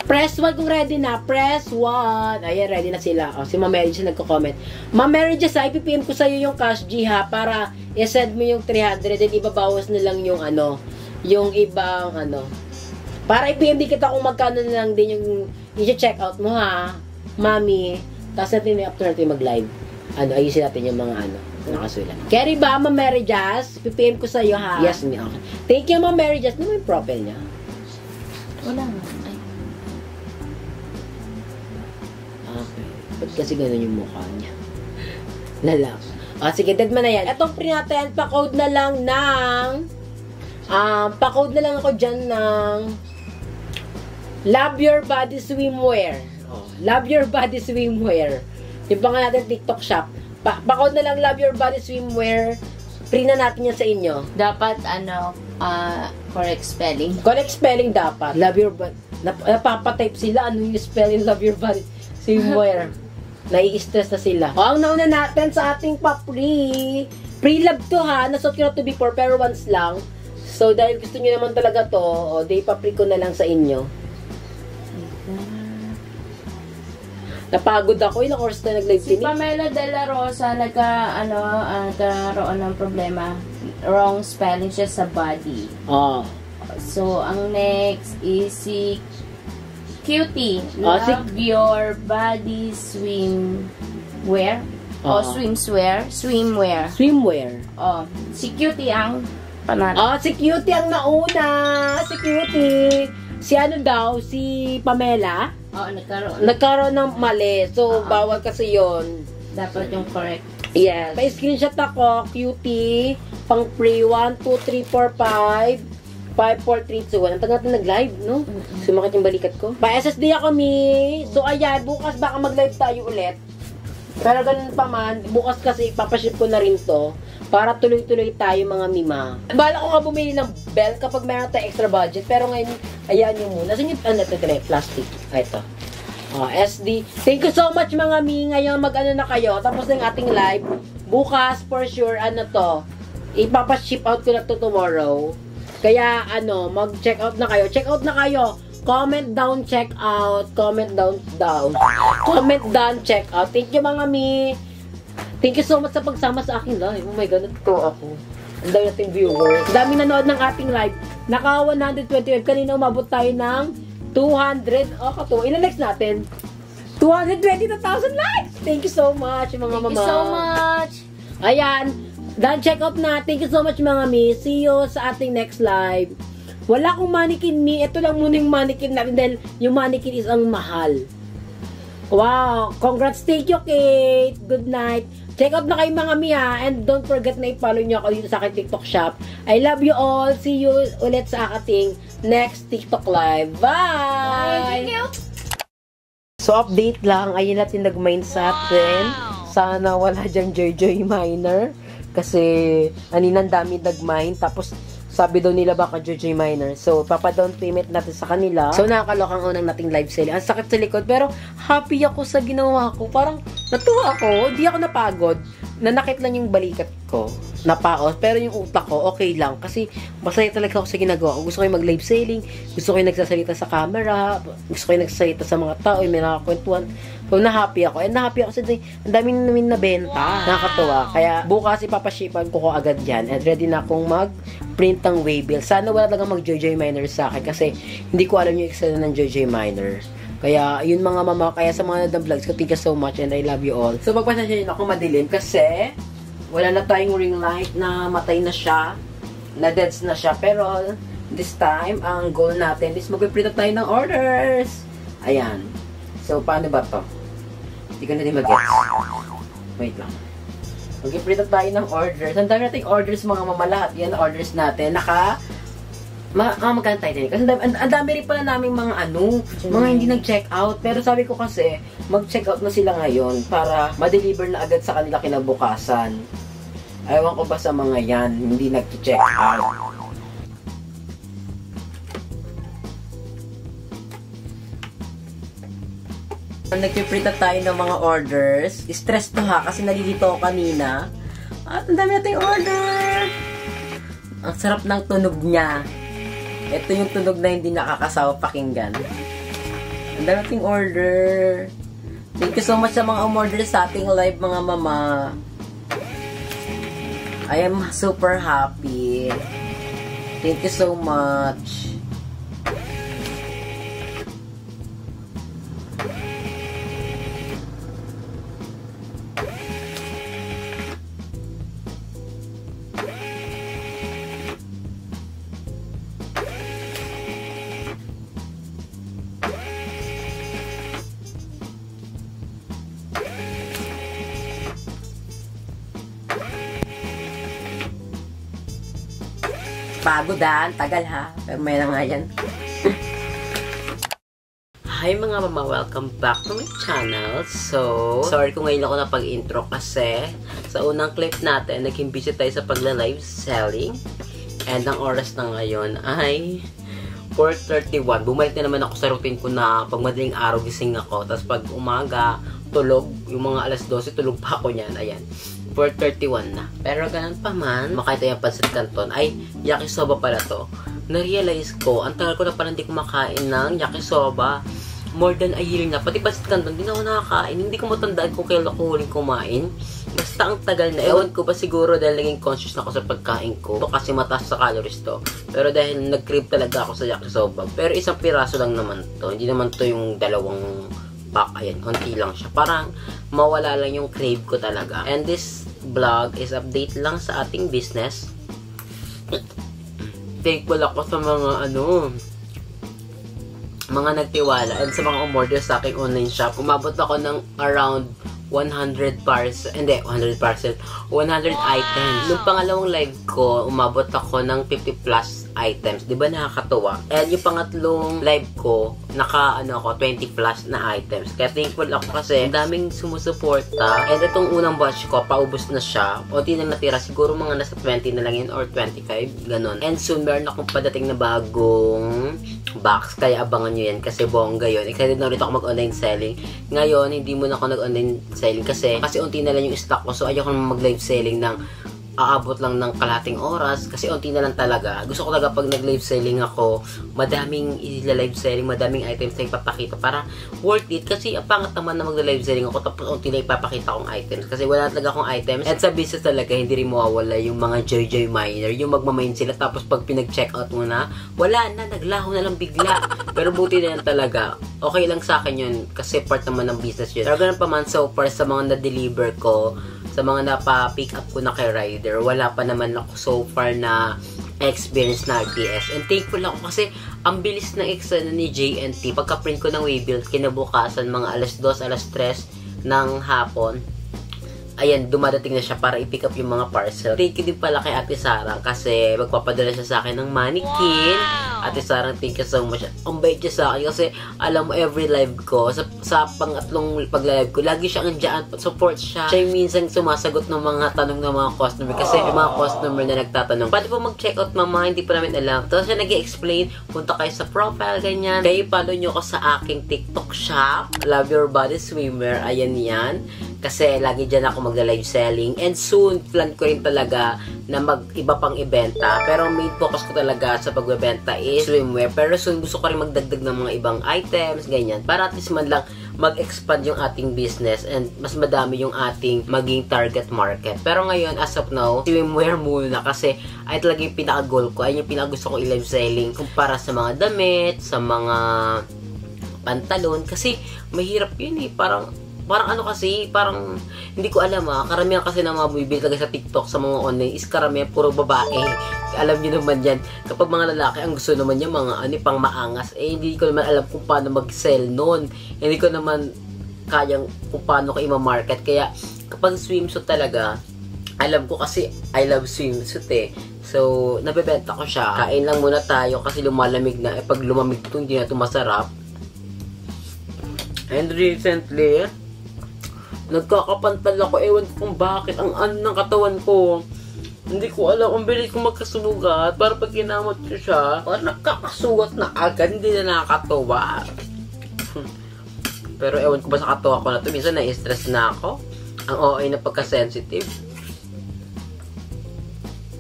Press 1 kung ready na. Press 1. Ayan, ready na sila. O, si Ma'am Mary Jess nagko-comment. Ma'am Mary Jess, ipipm ko sa'yo yung cash G ha, para i-send mo yung 300 then ibabawas na lang yung ano, yung ibang ano. Para i-PM kita kung magkano na lang din yung i-check out mo ha, Mami. Tapos natin after natin mag-live. Ano, ayusin natin yung mga ano, nakasulat. Carry ba, Ma'am Mary Jess? I-PM ko sa'yo ha. Yes, me. Okay. Thank you, Ma'am Mary Jess. Ano mo yung profile niya? Wala nga. Okay. Ba't kasi gano'n yung mukha niya? Lalak. Sige, dead man na yan. Etong print natin, pa-code na lang ng pa-code na lang ako dyan ng Love Your Body Swimwear. Love Your Body Swimwear. Yung pa nga natin TikTok shop. Pa-code na lang Love Your Body Swimwear. Print na natin yan sa inyo. Dapat, correct spelling. Correct spelling dapat. Love Your Body. Napapatype sila. Ano yung spelling Love Your Body Swimwear? Nai-stress na sila. Ang nauna natin sa ating pa-pre. Pre-love to ha. Nasot ko na to before pero once lang. So, dahil gusto nyo naman talaga to, day pa-pre ko na lang sa inyo. Napagod ako. Ilang oras na nag-live Si Pamela De La Rosa, nagkaroon ng problema. Wrong spelling siya sa body. So, ang next is si Cutie. Love Your Body Swimwear. Swimwear. Swimwear. Si Cutie ang panalo. Si Cutie ang nauna. Si Cutie. Si ano daw? Si Pamela? Nagkaroon ng mali. So, bawal kasi yon. Dapat yung correct. Yes. Pa-screenshot ako. Cutie. Pang pre. 1, 2, 3, 4, 5. 5, 4, 3, 2, 1. Ang tagal natin nag-live, no? Sumakit yung balikat ko. Pa-SSD ako, mi. So, ayan. Bukas baka mag-live tayo ulit. Pero ganun pa man. Bukas kasi ipapaship ko na rin to. Para tuloy-tuloy tayo, mga mima. Bala ko nga bumili ng belt kapag meron tayo extra budget. Pero ngayon, ayan yung muna. Saan yung, plastic. Ito. SD. Thank you so much, mga mi. Ngayon, mag-ano na kayo. Tapos na yung ating live. Bukas, for sure, ipapaship out ko na to tomorrow. Kaya, mag-check out na kayo. Check out na kayo. Comment down, check out. Comment down. Comment down, check out. Thank you, mga mi. Thank you so much sa pagsama sa akin live. Oh my God, natuto ako. Ang dami nating viewers. Ang dami nanood ng ating live. Naka 125. Kanina umabot tayo ng 200. Katuwa. Ilan likes natin? 222,000 likes! Thank you so much, mga mama. Thank you so much. Ayan. Done check out na. Thank you so much, mga mi. See you sa ating next live. Wala akong mannequin, mi. Ito lang muna yung mannequin natin dahil yung mannequin is ang mahal. Wow. Congrats. Thank you, Kate. Good night. Check out na kayo, mga mi, ha. And don't forget na i-follow nyo ako dito sa aking TikTok shop. I love you all. See you ulit sa ating next TikTok live. Bye! Thank you. So, update lang. Ayun natin nag-mine sa atin. Sana wala dyan Joy Miner. Kasi, aninang dami nag-mine. Tapos, sabi daw nila baka Joy Miner. So, papa-down payment natin sa kanila. So, nakakalokang unang nating live selling. Ang sakit sa likod. Pero, happy ako sa ginawa ko. Parang, natuwa ako. Hindi ako napagod. Nanakit lang yung balikat ko. Napaos. Pero yung utak ko, okay lang. Kasi, masaya talaga ako sa ginagawa ko. Gusto ko yung mag-live selling. Gusto ko yung nagsasalita sa camera. Gusto ko yung nagsasalita sa mga tao. Yung may nakakwentuhan. So, na-happy ako. And na-happy ako kasi ang dami namin nabenta. Nakakatuwa. Kaya, bukas ipapashipan ko agad yan. And ready na akong mag-print ng waybill. Sana wala talaga mag-Joy Miner sa akin. Kasi, hindi ko alam yung eksena ng Joy Miner. Kaya, yun mga mama, kaya sa mga vlogs ko, thank you so much and I love you all. So, magpasensya yun ako madilim kasi wala na tayong ring light na matay na siya, na deads na siya. Pero, this time, ang goal natin is mag-print tayo ng orders. Ayan. So, paano ba to? Hindi ko na din mag-gets. Wait lang. Mag-print tayo ng orders. Ang dami nating orders, mga mama, lahat. Yan, orders natin. Magkano tayo din. Kasi ang dami rin pala namin mga mga hindi nag-check out. Pero sabi ko kasi, mag-check out na sila ngayon para ma-deliver na agad sa kanila kinabukasan. Ewan ko ba sa mga yan, hindi nag-check out. Nag-print tayo ng mga orders. Stress to ha, kasi nalilito ako kanina. At ang dami nating order! Ang sarap ng tunog niya. Ito yung tunog na hindi nakakasawa pakinggan. Ang darating order. Thank you so much sa mga umorder sa ating live, mga mama. I am super happy. Thank you so much. Pagodan, tagal ha. Pero may na nga yan. Hi mga mama, welcome back to my channel. So, sorry kung ngayon ako napag-intro kasi sa unang clip natin, naging busy tayo sa pagla-live selling. And ang oras na ngayon ay 4:31. Bumalik na naman ako sa routine ko na pag madaling araw gising ako. Tapos pag umaga, tulog. Yung mga alas 12, tulog pa ako niyan. Ayan. 4:31 na. Pero ganun pa man, makita yung pancit canton. Ay, yakisoba pala to. Na-realize ko, ang tagal ko na parang hindi kumakain ng yakisoba. More than a year na. Pati pancit canton, hindi na ako nakakain. Hindi ko matandaan kung kailan ako huling kumain. Basta ang tagal na. Ewan ko ba siguro dahil naging conscious na ako sa pagkain ko. Ito kasi mataas sa calories to. Pero dahil nag-crave talaga ako sa yakisoba. Pero isang piraso lang naman to. Hindi naman to yung dalawang pack. Ayan, konti lang siya. Parang mawala lang yung crave ko talaga. And this vlog is update lang sa ating business. Thankful ako sa mga nagtiwala and sa mga umorder sa aking online shop. Umabot ako ng around 100 parcel, hindi, 100 parcel, 100 items. Nung pangalawang live ko, umabot ako ng 50 plus items. Diba nakakatuwa? And yung pangatlong live ko, ako, 20 plus na items. Kaya thankful ako kasi ang daming sumusuporta. And itong unang batch ko, paubos na siya. Unti na natira, siguro mga nasa 20 na lang yun or 25, ganun. And soon, meron akong padating na bagong box. Kaya abangan nyo yan kasi bongga yun. Excited na ulit ako mag-online selling. Ngayon, hindi muna ako nag-online selling kasi unti na lang yung stock ko. So, ayoko na mag-live selling ng aabot lang ng kalahating oras kasi unti na lang talaga. Gusto ko talaga pag nag-live selling ako, madaming i-live selling, madaming items na ipapakita para worth it. Kasi ang pangat naman na mag-live selling ako tapos unti na ipapakita akong items. Kasi wala talaga akong items. At sa business talaga, hindi rin mawawala yung mga joy miner. Yung magmamain sila tapos pag pinag-check out mo na, wala na, naglaho na lang bigla. Pero buti na yan talaga. Okay lang sa akin yun kasi part naman ng business yun. Pero ganun pa man, so far sa mga na-deliver ko, sa mga napa-pick up ko na kay rider, wala pa naman ako so far na experience na RTS. And thankful ako kasi ang bilis ng exam ni JNT. Pagka-print ko ng Waybuild, kinabukasan mga alas 2, alas 3 ng hapon, ayan, dumadating na siya para i-pick up yung mga parcel. Thank you din pala kay Ate Sarang kasi magpapadala siya sa akin ng mannequin. Ate Sarang, thank you so much. Ang bait niya sa akin kasi alam mo, every live ko, sa pangatlong pag-live ko, lagi siya andyan, support siya. Siya yung minsan sumasagot ng mga tanong ng mga customer kasi yung mga customer na nagtatanong, pwede po mag-check out mama, hindi pa namin alam. Tapos siya nag-i-explain, punta kayo sa profile, ganyan. Kaya i-follow nyo ko sa aking TikTok shop, Love Your Body Swimwear, ayan yan. Kasi lagi dyan ako magla-live selling. And soon, plan ko rin talaga na mag-iba pang ibenta. Pero main focus ko talaga sa pagbebenta is swimwear. Pero soon, gusto ko rin magdagdag ng mga ibang items, ganyan. Para at least man lang mag-expand yung ating business and mas madami yung ating maging target market. Pero ngayon, as of now, swimwear muna kasi ay talaga yung pinaka-goal ko. Ay yung pinaka-gusto ko i-live selling kumpara sa mga damit, sa mga pantalon. Kasi mahirap yun eh. Parang hindi ko alam karamihan kasi na mga bumibili talaga sa TikTok, sa mga online is karamihan puro babae. Alam niyo naman yan, kapag mga lalaki ang gusto naman niya mga pang maangas, hindi ko naman alam kung paano mag-sell nun. Hindi ko naman kayang kung paano ko i-market. Kaya kapag swimsuit talaga, alam ko kasi I love swimsuit eh. So, nabebenta ko siya. Kain lang muna tayo kasi lumalamig na. Pag lumamig ito, hindi na ito masarap. And recently, nagkakapantal ako. Ewan ko kung bakit. Ang ng katawan ko. Hindi ko alam. Ang bilis kong magkasugat. Para pag ginamot ko siya, parang nakakasugat na agad. Hindi na nakakatawa. Pero ewan ko ba sa katawa ko na ito. Minsan na-stress na ako. Ang OA na pagka-sensitive.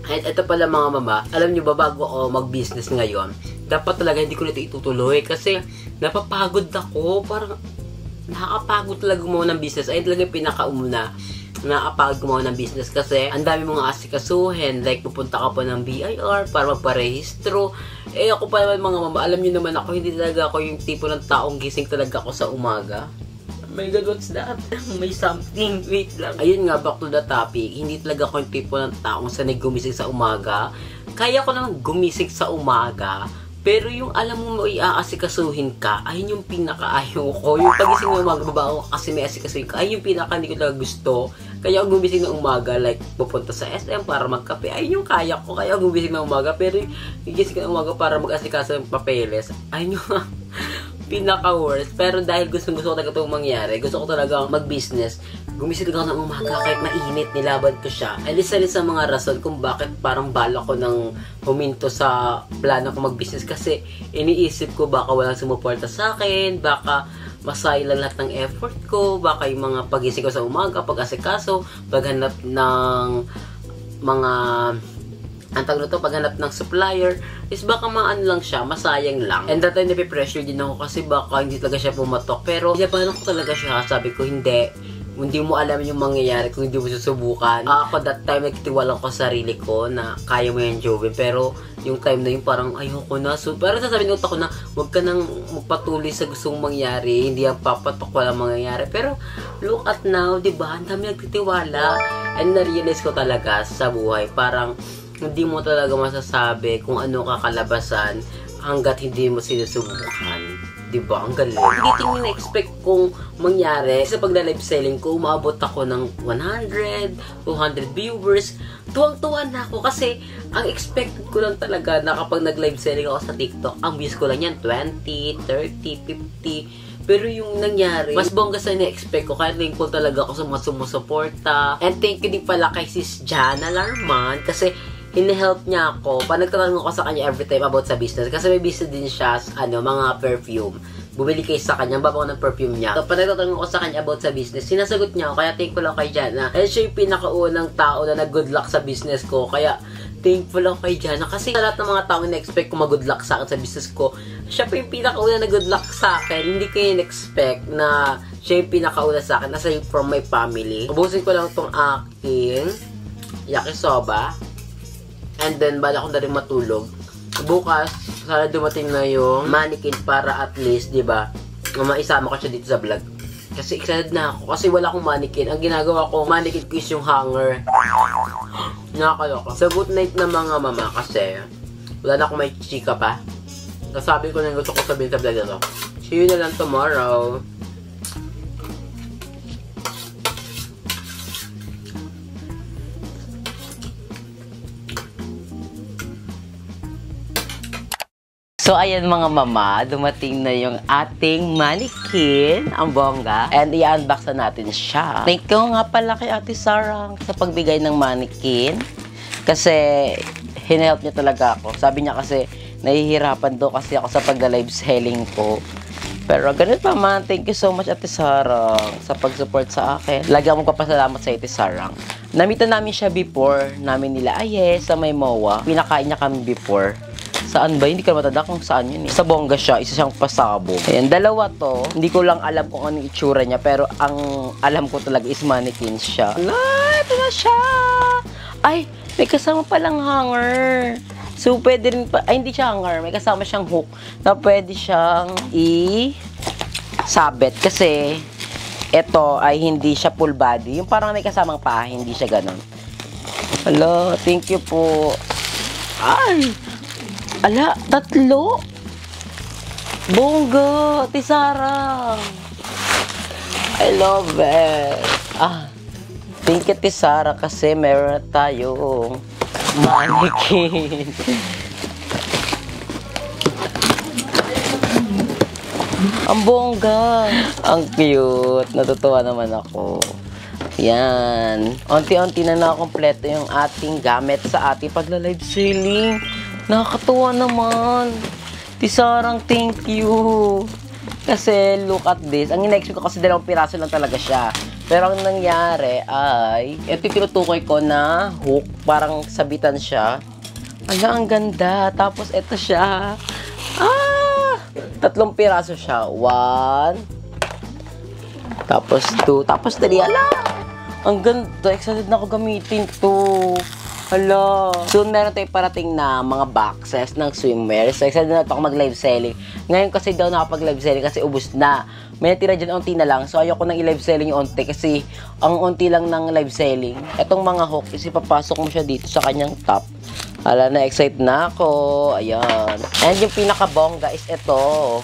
At ito pala mga mama. Alam nyo ba, bago ako mag-business ngayon, dapat talaga hindi ko na ito itutuloy kasi napapagod ako. Parang nakakapagod talaga gumawa ng business. Ayun talaga yung pinakauna. Nakakapagod gumawa ng business kasi ang dami mga asikasuhin. Like, pupunta ka pa ng BIR para magparehistro. Eh, ako pa naman mga mama, alam nyo naman ako, hindi talaga ako yung tipo ng taong gising talaga ako sa umaga. Oh my God, what's that? May something. Wait lang. Ayun nga, back to the topic. Hindi talaga ako yung tipo ng taong sanay gumising sa umaga. Kaya ko naman gumising sa umaga. Pero yung alam mo iaasikasuhin ka, ayun yung pinakaayaw ko. Yung pagising ng umaga, babaho kasi may asikasuhin ka, ayun yung pinaka hindi ko talaga gusto. Kaya ako gumising ng umaga, like pupunta sa SM para magkape, ayun yung kaya ko. Kaya ako gumising ng umaga, pero yung gigising ng umaga para mag-asikaso ng papeles, ayun yung pinaka-worst. Pero dahil gusto ko talaga itong mangyari, gusto ko talaga mag-business, gumising lang ako ng umaga kahit mainit, nilaban ko siya. And isa rin sa mga rason kung bakit parang bala ko ng huminto sa plano ko mag-business kasi iniisip ko baka walang sumuporta sa akin, baka masayang lahat ng effort ko, baka yung mga pagising ko sa umaga, pag-asikaso, paghanap ng mga paghanap ng supplier, is baka maano lang siya, masayang lang. And that time, napipressure din ako kasi baka hindi talaga siya pumatok. Pero, labanan ko talaga siya. Sabi ko, hindi mo alam yung mangyayari kung hindi mo susubukan. Ako that time, nagtitiwala ko sa sarili ko na kaya mo yan, Joven. Pero, yung time na yun, parang ayoko na. So, parang sasabihin ko na, huwag ka nang magpatuloy sa gustong mangyari. Hindi yan papatok, walang mangyayari. Pero, look at now, diba? Ang dami nagtitiwala. And na-realize ko talaga sa buhay, parang, hindi mo talaga masasabi kung ano kakalabasan hanggat hindi mo sinusubukan. Diba? Ang galing. Hindi ito yung na-expect kong mangyari. Sa pagla-live selling ko, umabot ako ng 100, 200 viewers. Tuwang-tuwa na ako kasi ang expected ko lang talaga na kapag nag-live selling ako sa TikTok, ang views ko lang yan 20, 30, 50. Pero yung nangyari, mas bongga sa na-expect ko. Kaya thankful talaga ako sa mga sumusuporta. And thank you din pala kay Sis Jana Larman kasi hine-help niya ako. Nagtatanong ako sa kanya every time about sa business. Kasi may business din siya, mga perfume. Bumili kayo sa kanya, babaw ng perfume niya. So, nagtatanong ako sa kanya about sa business, sinasagot niya ako. Kaya thankful ako kay Jana. And siya yung pinakaunang tao na nag-good luck sa business ko. Kaya thankful ako kay Jana. Kasi sa lahat ng mga tao na expect ko mag-good luck sa akin sa business ko, siya pa yung pinakauna na good luck sa akin. Hindi ko yung expect na siya yung pinakauna sa akin. Aside from my family. Ubusin ko lang itong aking yakisoba. And then, bala ko na rin matulog. Bukas, sana dumating na yung mannequin para at least, diba, maisama ko siya dito sa vlog. Kasi excited na ako. Kasi wala akong mannequin. Ang ginagawa ko, mannequin ko is yung hanger. Nakakaloka. So, good night na mga mama kasi wala na akong may chika pa. Nasabi ko na yung gusto ko sabihin sa vlog na to. See you na lang tomorrow. So, ayan mga mama, dumating na yung ating mannequin, ang bongga. And i-unbox na natin siya. Thank you nga pala kay Ate Sarang sa pagbigay ng mannequin. Kasi, hinahelp niya talaga ako. Sabi niya kasi, nahihirapan daw kasi ako sa pagla-live selling ko. Pero ganun pa man, thank you so much Ate Sarang sa pag-support sa akin. Lagi akong magpapasalamat sa Ate Sarang. Namitan namin siya before, namin nila Ayes sa may MOA. Pinakain niya kami before. Saan ba? Hindi ka matanda kung saan yun eh. Sa bongga siya, isa siyang pasabog. Ayan, dalawa to. Hindi ko lang alam kung anong itsura niya, pero ang alam ko talaga is mannequin siya. Ala, ito na siya! Ay, may kasama palang hanger. So, pwede rin pa, ay hindi siya hanger, may kasama siyang hook na pwede siyang i-sabit. Kasi, ito ay hindi siya full body. Yung parang may kasamang paa, hindi siya ganun. Hello, thank you po. Ay! Ala, tatlo. Bongga, Tisara. I love it. Thank you, Tisara, kasi meron na tayong mannequin. Ang bongga. Ang cute. Natutuwa naman ako. Yan. Unti-unti na nakompleto yung ating gamit sa ating pagla-live selling. Nakakatuwa naman. Tisarang, thank you. Kasi, look at this. Ang in-expect ko kasi 2 piraso lang talaga siya. Pero ang nangyari ay, ito yung tinutukoy ko na hook. Parang sabitan siya. Ala, ang ganda. Tapos, ito siya. 3 piraso siya. 1, tapos 2, tapos 3. Ala! Ang ganda. Excited na ako gamitin to. Hala. Soon meron tayong parating na mga boxes ng swimwear. So excited na ako mag-live selling. Ngayon kasi daw nakapag-live selling kasi ubos na. May natira dyan, onti na lang. So ayoko nang i-live selling yung onti kasi ang onti lang ng live selling. Etong mga hook, isipapasok mo siya dito sa kanyang top. Hala, na-excite na ako. Ayan. And yung pinaka-bongga is ito.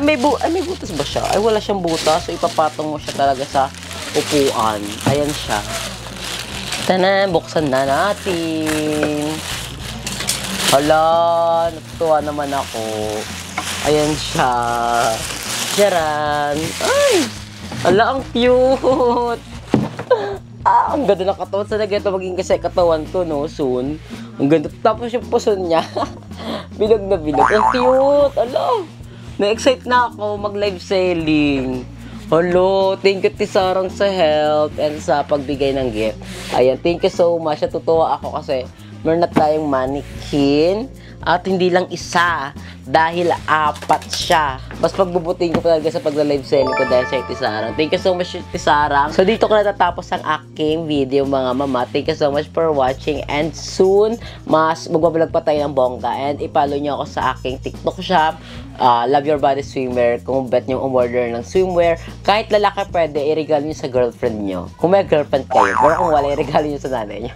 May butas ba siya? Ay, wala siyang butas. So ipapatong mo siya talaga sa upuan. Ayan siya. Tanan, buksan na natin. Hala, natutuwa naman ako. Ayan siya. Charan. Ay, hala, ang cute. Ang ganda ng katawan. Sana ganito maging kasi katawan ko, no, soon. Ang ganda. Tapos yung puson niya. Bilog na bilog. Ang cute. Hala, na-excite na ako mag-live selling. Hello, thank you Tisarang sa help and sa pagbigay ng gift. Ayan, thank you so much. Natutuwa ako kasi meron na tayong mannequin at hindi lang isa dahil 4 siya. Mas pagbubuting ko talaga sa pagla-live selling ko dahil sa Tisarang. Thank you so much Tisarang. So dito ko natatapos ang aking video mga mama. Thank you so much for watching and soon mas magbablog pa tayo ng bongga and i-follow nyo ako sa aking TikTok shop. Love Your Body Swimwear. Kung bet nyo umorder ng swimwear, kahit lalaki pwede, i-regalo nyo sa girlfriend nyo. Kung may girlfriend kayo. Pero kung wala, i-regalo nyo sa nanay nyo.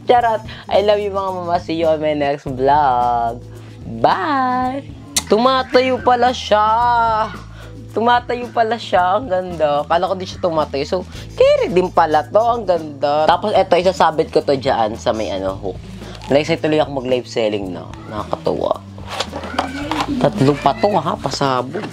Charot! I love you mga mama. See you on my next vlog. Bye! Tumatayo pala siya! Tumatayo pala siya. Ang ganda. Kala ko di siya tumatayo. So, carry din pala to. Ang ganda. Tapos, eto, isasabit ko to dyan sa may hook. Like, tuloy ako mag-live selling na. Nakakatuwa. 3 pa to ha, pasabog.